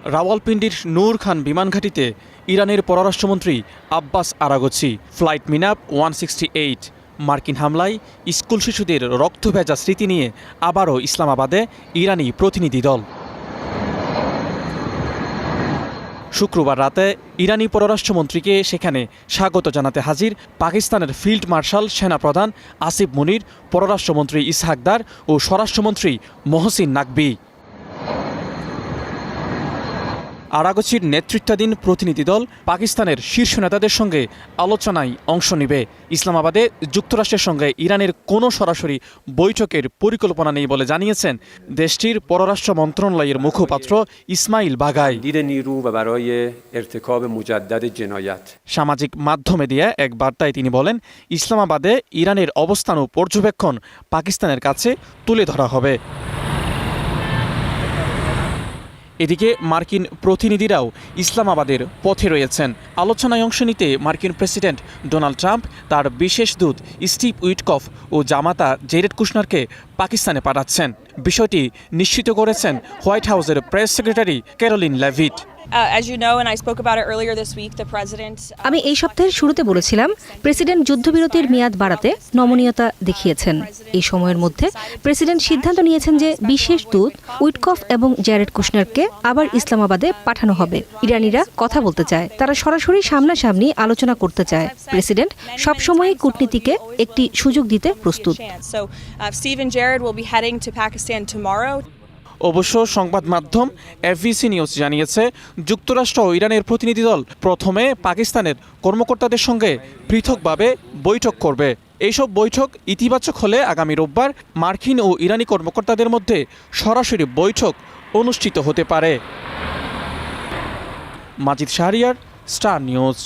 রাওয়ালপিন্ডির নূর খান বিমানঘাঁটিতে ইরানের পররাষ্ট্রমন্ত্রী Abbas Araghchi. Flight মিনাপ 168। মার্কিন হামলায় স্কুল শিশুদের রক্তভেজা স্মৃতি নিয়ে আবারও ইসলামাবাদে ইরানি প্রতিনিধি দল। শুক্রবার রাতে ইরানি পররাষ্ট্রমন্ত্রীকে সেখানে স্বাগত জানাতে হাজির পাকিস্তানের ফিল্ড মার্শাল সেনাপ্রধান আসিফ মুনির, পররাষ্ট্রমন্ত্রী ইসহাক দার ও স্বরাষ্ট্রমন্ত্রী মহসিন নাকবি। আরাগচির নেতৃত্বাধীন প্রতিনিধি দল পাকিস্তানের শীর্ষ নেতাদের সঙ্গে আলোচনায় অংশ নেবে। ইসলামাবাদে যুক্তরাষ্ট্রের সঙ্গে ইরানের কোনো সরাসরি বৈঠকের পরিকল্পনা নেই বলে জানিয়েছেন দেশটির পররাষ্ট্র মন্ত্রণালয়ের মুখপাত্র ইসমাইল বাগাই। সামাজিক মাধ্যমে দিয়ে এক বার্তায় তিনি বলেন, ইসলামাবাদে ইরানের অবস্থান ও পর্যবেক্ষণ পাকিস্তানের কাছে তুলে ধরা হবে। এদিকে মার্কিন প্রতিনিধিরাও ইসলামাবাদের পথে রয়েছেন। আলোচনায় অংশ নিতে মার্কিন প্রেসিডেন্ট ডোনাল্ড ট্রাম্প তার বিশেষ দূত স্টিভ উইটকফ ও জামাতা জেরেড কুশনারকে পাকিস্তানে পাঠাচ্ছেন। বিষয়টি নিশ্চিত করেছেন হোয়াইট হাউসের প্রেস সেক্রেটারি ক্যারোলিন লেভিট। আমি এই সপ্তাহের শুরুতে বলেছিলাম, প্রেসিডেন্ট যুদ্ধবিরতির মেয়াদ বাড়াতে নমনীয়তা দেখিয়েছেন। এই সময়ের মধ্যে প্রেসিডেন্ট সিদ্ধান্ত নিয়েছেন যে বিশেষ দূত উইটকফ এবং জ্যারেড কুশনারকে আবার ইসলামাবাদে পাঠানো হবে। ইরানিরা কথা বলতে চায়, তারা সরাসরি সামনাসামনি আলোচনা করতে চায়। প্রেসিডেন্ট সবসময়ই কূটনীতিকে একটি সুযোগ দিতে প্রস্তুত। অবশ্য সংবাদ মাধ্যম এফবিসি নিউজ জানিয়েছে, যুক্তরাষ্ট্র ও ইরানের প্রতিনিধি দল প্রথমে পাকিস্তানের কর্মকর্তাদের সঙ্গে পৃথকভাবে বৈঠক করবে। এইসব বৈঠক ইতিবাচক হলে আগামী রোববার মার্কিন ও ইরানি কর্মকর্তাদের মধ্যে সরাসরি বৈঠক অনুষ্ঠিত হতে পারে। মাজিদ শাহরিয়ার, স্টার নিউজ।